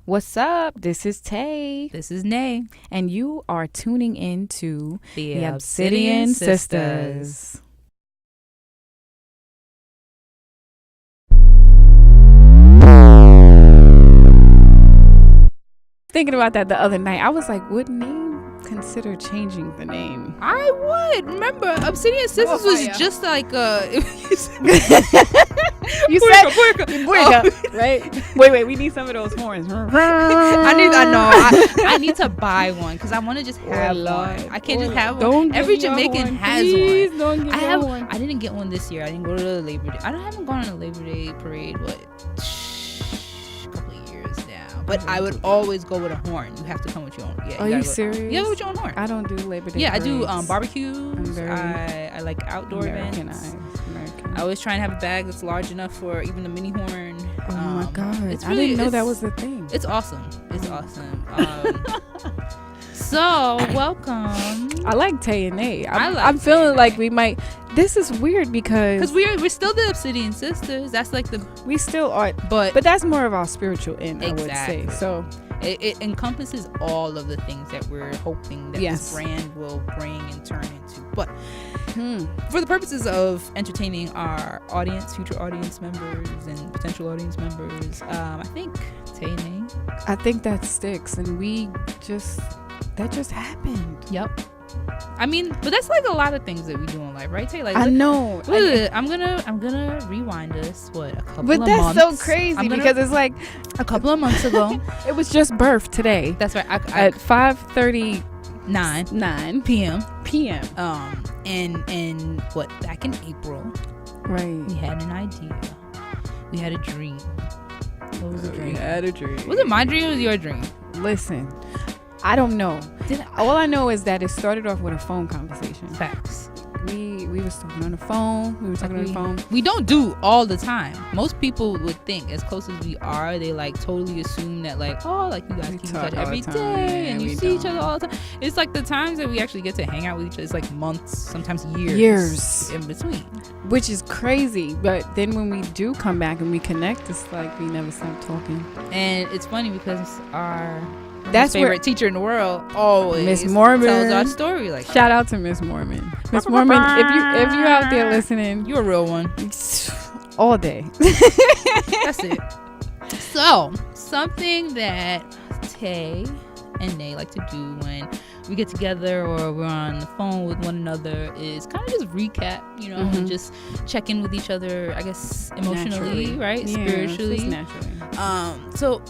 What's up? This is Tae. This is Nay. And you are tuning in to the Obsidian Sistahs. Thinking about that the other night, I was like, would name consider changing the name? I would. Remember, Obsidian Sistahs was just like you said Puerca, right? Wait, we need some of those horns. I need to buy one because I want to just have one. I can't just have one. Every Jamaican has one. Don't give me one. I didn't get one this year. I didn't go to the Labor Day. I haven't gone on a Labor Day parade. But I would always go with a horn. You have to come with your own. Yeah, Are you serious? Yeah, with your own horn. I don't do Labor Day. Yeah, parades. I do barbecues. I like outdoor events. I always try and have a bag that's large enough for even the mini horn. Oh my god! I didn't know that was the thing. It's awesome. It's awesome. So welcome. I like Tae Nay. I'm feeling like we might. This is weird because we're still the Obsidian Sistahs. That's like we still are, but that's more of our spiritual end. Exactly. I would say so. It encompasses all of the things that we're hoping that this brand will bring and turn into. But for the purposes of entertaining our audience, future audience members, and potential audience members, I think Tae Nay. I think that sticks, and that just happened. Yep. I mean, but that's like a lot of things that we do in life, right, Tae? Like, I know. I'm gonna rewind us. A couple of months. But that's so crazy because it's like a couple of months ago. It was just birth today. That's right. At 5:39 p.m. And what? Back in April, right? We had an idea. We had a dream. What was the dream? We had a dream. Was it my dream or was it your dream? Listen. I don't know. All I know is that it started off with a phone conversation. Facts. We was talking on the phone. We don't do all the time. Most people would think, as close as we are, they like totally assume that like, oh, like you guys keep in touch every day and you see each other all the time. It's like the times that we actually get to hang out with each other, it's like months, sometimes years in between. Which is crazy. But then when we do come back and we connect, it's like we never stop talking. And it's funny because that's favorite teacher in the world always Miss Mormon tells our story. Like, shout out to Miss Mormon. Miss Mormon, if you're out there listening, you're a real one. All day. That's it. So something that Tae and Nay like to do when we get together or we're on the phone with one another is kind of just recap, and just check in with each other, I guess, emotionally, right? Yeah, spiritually. Naturally. So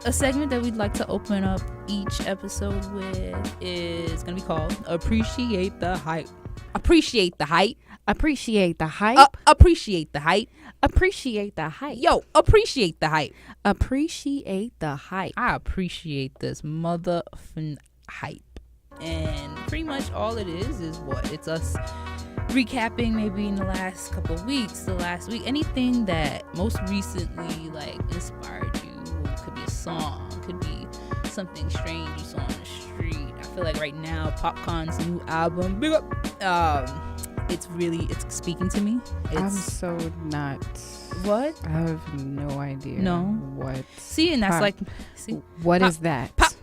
a segment that we'd like to open up each episode with is going to be called Appreciate the Hype. Appreciate the hype. Appreciate the hype. Appreciate the hype. Appreciate the hype. Yo, appreciate the hype. Appreciate the hype. I appreciate this motherfucking hype. And pretty much all it is what? It's us recapping maybe in the last couple of weeks, the last week, anything that most recently like inspired you. Could be a song, could be something strange you saw on the street. I feel like right now Popcorn's new album, big up, it's speaking to me. I'm so not. What? I have no idea. No. What? See, and that's what is that? Popcorn.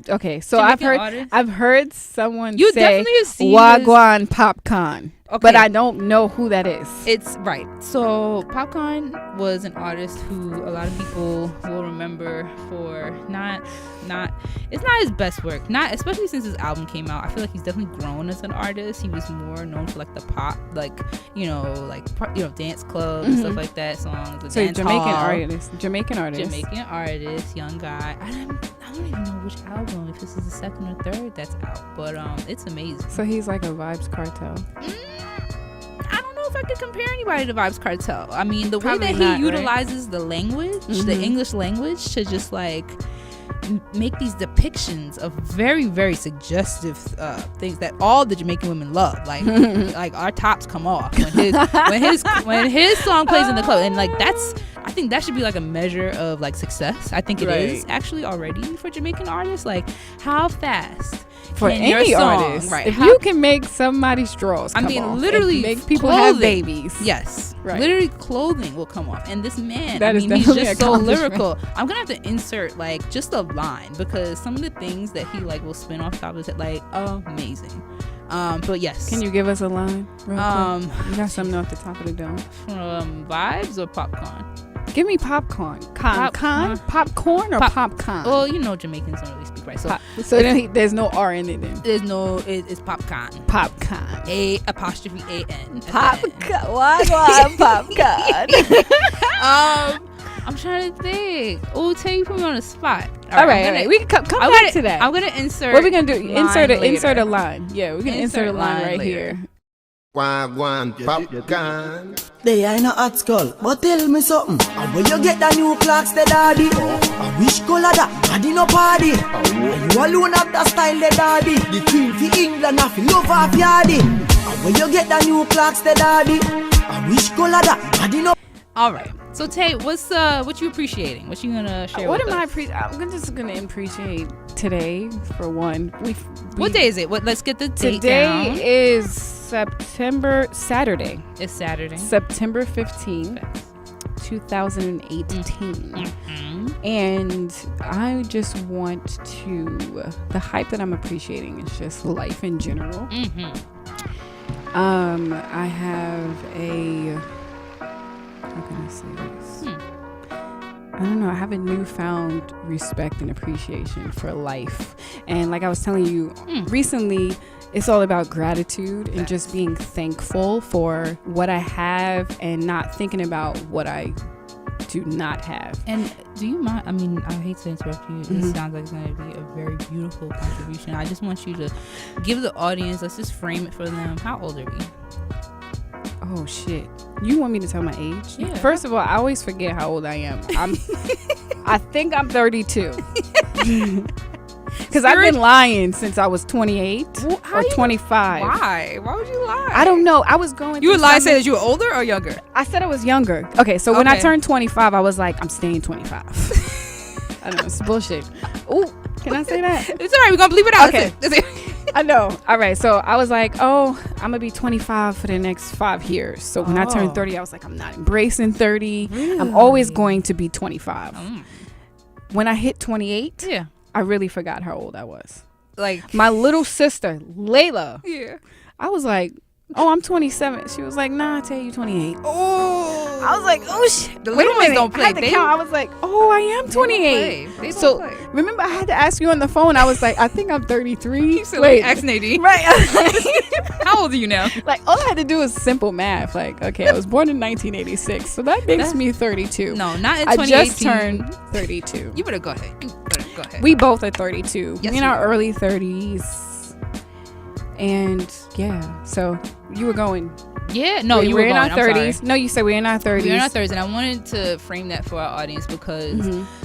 Okay, so Jamaican I've heard someone you say definitely have seen Wagwan Popcorn. Okay. But I don't know who that is. It's right. So Popcorn was an artist who a lot of people will remember for it's not his best work. Not especially since his album came out. I feel like he's definitely grown as an artist. He was more known for like the pop, dance clubs and stuff like that. Songs. So Jamaican artist, young guy. I don't even know which album, if this is the second or third that's out, but it's amazing. So he's like a Vibes Cartel. I don't know if I could compare anybody to Vibes Cartel. I mean, the way that he utilizes the language, the English language, to just like make these depictions of very, very suggestive things that all the Jamaican women love. Like, like our tops come off when his song plays in the club, and like I think that should be like a measure of like success. I think it is actually already for Jamaican artists. Like how fast For Can your any song, artist, right? if you can make somebody's drawers come off, literally and make people clothing. have babies. Yes, Right. literally clothing will come off. And this man, That is he's definitely just an so accomplishment. lyrical. I'm gonna have to insert like just a line because some of the things that he like will spin off top of his head, like amazing. But yes. Can you give us a line? Real quick? You got something off the top of the dome. Vibes or popcorn? Give me popcorn. Popcorn or popcorn? Well, you know Jamaicans don't really speak right, so so then there's no R in it then. there's no. It's popcorn. Popcorn. A''AN. Popcorn. Why popcorn? I'm trying to think. Oh, Tay, you put me on the spot. All right. We can come back to that. I'm gonna insert. What are we gonna do? Insert later. a line. Yeah, we can insert a line right later. here. One popcorn. They ain't a hot skull, but tell me something. And where you get the new clocks, the daddy? And which color that? Daddy no party. And you alone have that style, the daddy. The queen for England, I feel love off yardy. And where you get the new clocks, the daddy? And which color that? Daddy no. All right. So Tay, what you appreciating? What you gonna share? What with am I us? I'm just gonna appreciate today for one. What day is it? Let's get the date Today down. is Saturday. It's Saturday. September 15th, 2018. And I just want the hype that I'm appreciating is just life in general. I have how can I say this? I don't know. I have a newfound respect and appreciation for life. And like I was telling you recently, it's all about gratitude and just being thankful for what I have and not thinking about what I do not have. And do you mind? I mean, I hate to interrupt you. This sounds like it's going to be a very beautiful contribution. I just want you to give the audience, let's just frame it for them. How old are you? Oh, shit. You want me to tell my age? Yeah. First of all, I always forget how old I am. I think I'm 32. Because I've been lying since I was 28 or 25. Why? Why would you lie? I don't know. I was going You would through lie, something- say that you were older or younger? I said I was younger. Okay, so when I Okay. turned 25, I was like, I'm staying 25. I don't know. It's bullshit. Ooh, can I say that? It's all right. We're going to bleep it out. Okay. That's it. I know. All right. So I was like, I'm going to be 25 for the next 5 years. So when I turned 30, I was like, I'm not embracing 30. Really? I'm always going to be 25. When I hit 28, Yeah. I really forgot how old I was. Like, My little sister, Layla, yeah. I was like, I'm 27. She was like, nah, I tell you 28. Oh. I was like, oh shit. The Wait little a ones minute. don't play. I had to count. I was like, I am 28. They don't So play. remember, I had to ask you on the phone. I was like, I think I'm 33. So Wait, ask Nadine. right? How old are you now? Like all I had to do was simple math. Like, okay, I was born in 1986, so that makes me 32. No, not in I 2018. just turned 32. You better go ahead. Go ahead. We both are 32. Yes, we in we our are. early 30s. And yeah, so you were going. Yeah, no, you we're were in going. our 30s. No, you said we're in our 30s. We're in our 30s, and I wanted to frame that for our audience because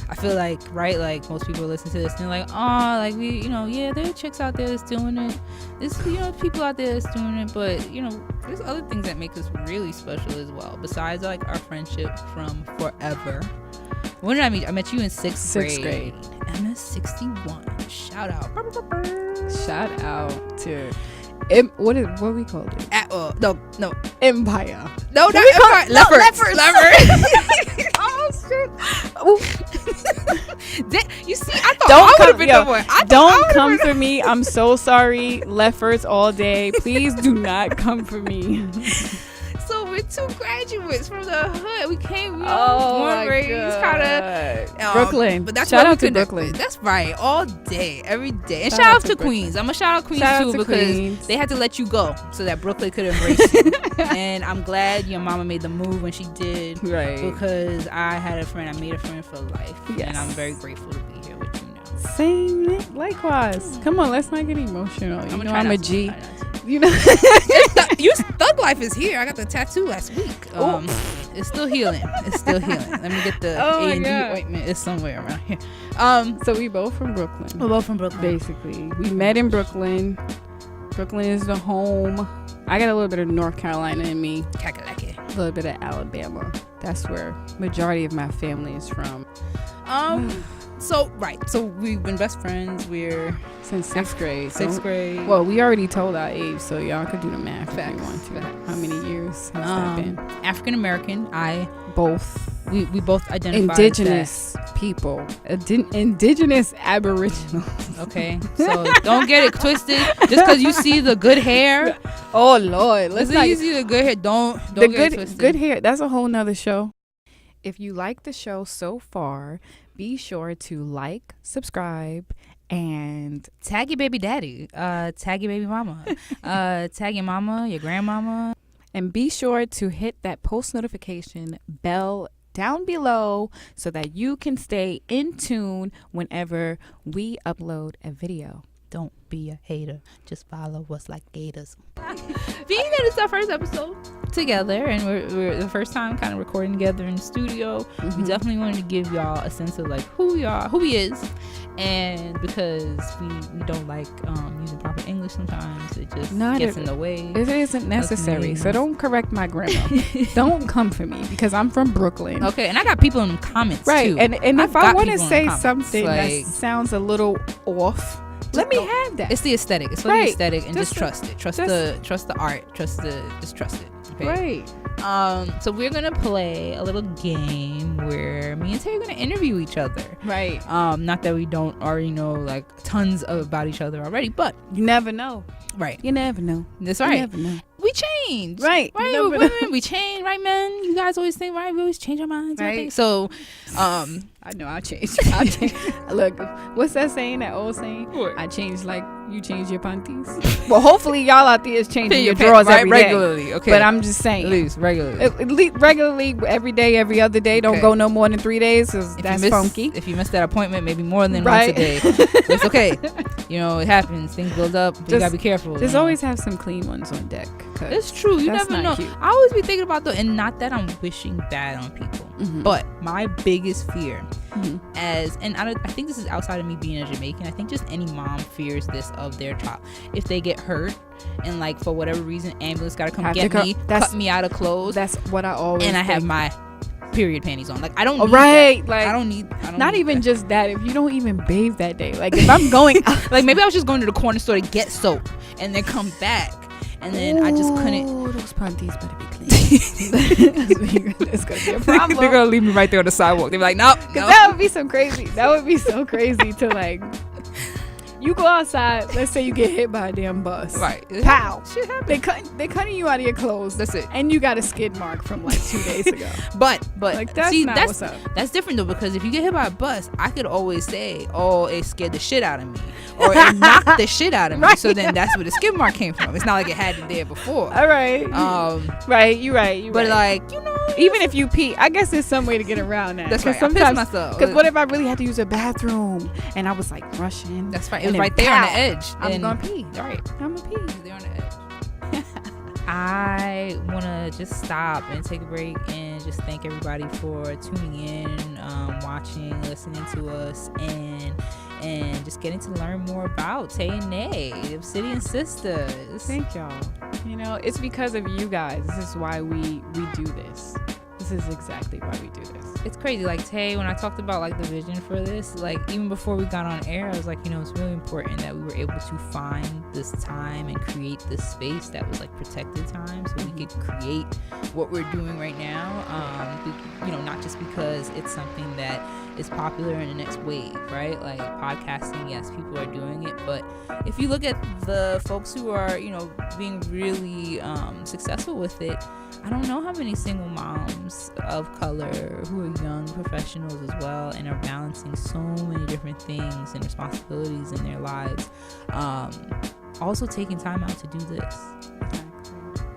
I feel like, right, like most people listen to this and they're like, oh, like we, yeah, there are chicks out there that's doing it. There's, people out there that's doing it, but there's other things that make us really special as well. Besides like our friendship from forever. When did I meet? I met you in sixth grade. I'm 61. Shout out. Shout out to what we called it? No, Empire. no, not we call Empire. it? No, Leopard. Oh shit! You see, I thought I would have been the one. Don't come for me. I'm so sorry. Lefferts all day. Please do not come for me. So we're two graduates from the hood. We came, Oh born my raised, kind of Brooklyn. But that's Shout where out we to connected. Brooklyn. That's right, all day, every day. And Shout shout out out to to Brooklyn. Queens. I'm gonna shout out Queens Shout out too to because Queens. they had to let you go so that Brooklyn could embrace you. And I'm glad your mama made the move when she did, Right. Because I made a friend for life, Yes. and I'm very grateful to be here with you now. Same. Likewise. Come on, let's not get emotional. You know I'm a G. You know. Thug life is here. I got the tattoo last week. It's still healing. Let me get the Oh my A&D God. ointment. It's somewhere around here. So we both from Brooklyn. We're both from Brooklyn. Basically, we met in Brooklyn. Brooklyn is the home. I got a little bit of North Carolina in me, Kakalaki. a little bit of Alabama. That's where majority of my family is from. So we've been best friends. We're since 6th grade. Sixth grade. Well, we already told our age, so y'all could do the math if you want to. How many years has that been? African American. Both. We both identify indigenous people. Indigenous Aboriginal. Okay, so don't get it twisted. Just because you see the good hair. Oh Lord, let's not. You see the good hair. Don't get it twisted. Good hair. That's a whole nother show. If you like the show so far, be sure to like, subscribe, and tag your baby daddy. Tag your baby mama. Tag your mama, your grandmama, and be sure to hit that post notification bell down below so that you can stay in tune whenever we upload a video. Don't be a hater. Just follow us like gators. Being that it's our first episode together and we're the first time kind of recording together in the studio, we definitely wanted to give y'all a sense of like who we are, who he is, and because we don't like using proper English sometimes, it just gets in the way. It isn't necessary, so don't correct my grammar. Don't come for me because I'm from Brooklyn. Okay, and I got people in the comments right, too. and if I want to say something that sounds a little off, let me have that. It's the aesthetic. It's for the aesthetic, and just trust it. Trust the art. Just trust it. Okay? Right. So we're gonna play a little game where me and Tae are gonna interview each other. Right. Not that we don't already know like tons about each other already, but you never know. Right. You never know. That's right. You never know. We change. Right. Women, we change. Right, men? You guys always think, right? We always change our minds. Right. So, I know I'll change. Look, what's that saying, that old saying? What? I change like you change your panties. Well, hopefully y'all out there is changing your drawers every day. Regularly, okay. But I'm just saying. At least regularly. At least regularly, every day, every other day. Don't go no more than 3 days because that's funky. If you miss that appointment, maybe more than once a day. It's okay. You know, it happens. Things build up. You gotta be careful. Just always have some clean ones on deck. It's true. You never know. Cute. I always be thinking about and not that I'm wishing bad on people, but my biggest fear and I think this is outside of me being a Jamaican, I think just any mom fears this of their child. If they get hurt and like for whatever reason ambulance gotta come get me, cut me out of clothes. That's what I always and I have my period panties on. Like I don't need that. Like I don't need not even just that. If you don't even bathe that day, like if I'm going out, like maybe I was just going to the corner store to get soap and then come back and then I just couldn't. Those panties better be clean. It's gonna be a problem. They're gonna leave me right there on the sidewalk. They're like, nope. That would be so crazy. That would be so crazy to like. You go outside. Let's say you get hit by a damn bus. Right. Pow. They're cutting you out of your clothes. That's it. And you got a skid mark from like 2 days ago. But like that's see, not what's up. That's different though, because if you get hit by a bus, I could always say, "Oh, it scared the shit out of me," or "It knocked the shit out of me." Right. So then that's where the skid mark came from. It's not like it had it there before. All right. Right. You're right. But like even if you pee, I guess there's some way to get around that. That's right. Sometimes, I piss myself. Because what if I really had to use a bathroom and I was like rushing? That's right. It was right there on the edge. I'm gonna pee. All right. I'm gonna pee. There on the edge. I want to just stop and take a break and just thank everybody for tuning in, watching, listening to us, and just getting to learn more about Tae Nay, the Obsidian Sistahs. Thank y'all. You know, it's because of you guys. This is why we do this. This is exactly why we do this. It's crazy. Like Tae, when I talked about like the vision for this, like even before we got on air, I was like, you know, it's really important that we were able to find this time and create this space that was like protected time, so we could create what we're doing right now. You know, not just because it's something that is popular in the next wave, right? Like podcasting, yes, people are doing it, but if you look at the folks who are, you know, being really successful with it, I don't know how many single moms of color who are young professionals as well and are balancing so many different things and responsibilities in their lives, also taking time out to do this.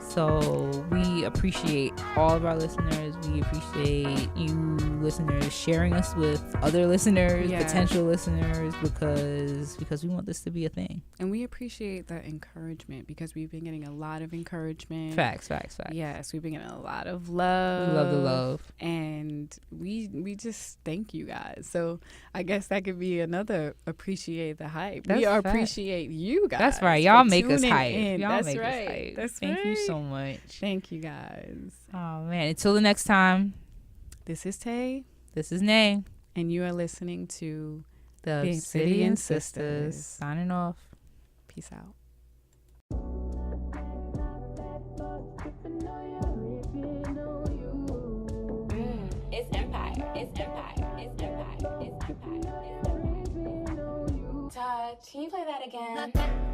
So we appreciate all of our listeners. We appreciate you listeners sharing us with other listeners, potential listeners, because we want this to be a thing. And we appreciate that encouragement because we've been getting a lot of encouragement. Facts. Yes, we've been getting a lot of love. We love the love. And we just thank you guys. So I guess that could be another appreciate the hype. We appreciate you guys. That's right. Y'all make us hype. Y'all make us hype. Thank you so much. Thank you guys. Oh man, until the next time. This is Tae. This is Nay. And you are listening to The Obsidian Sistahs. Signing off. Peace out. It's Empire. It's Empire. It's Empire. It's Empire. It's Empire. Touch. Can you play that again?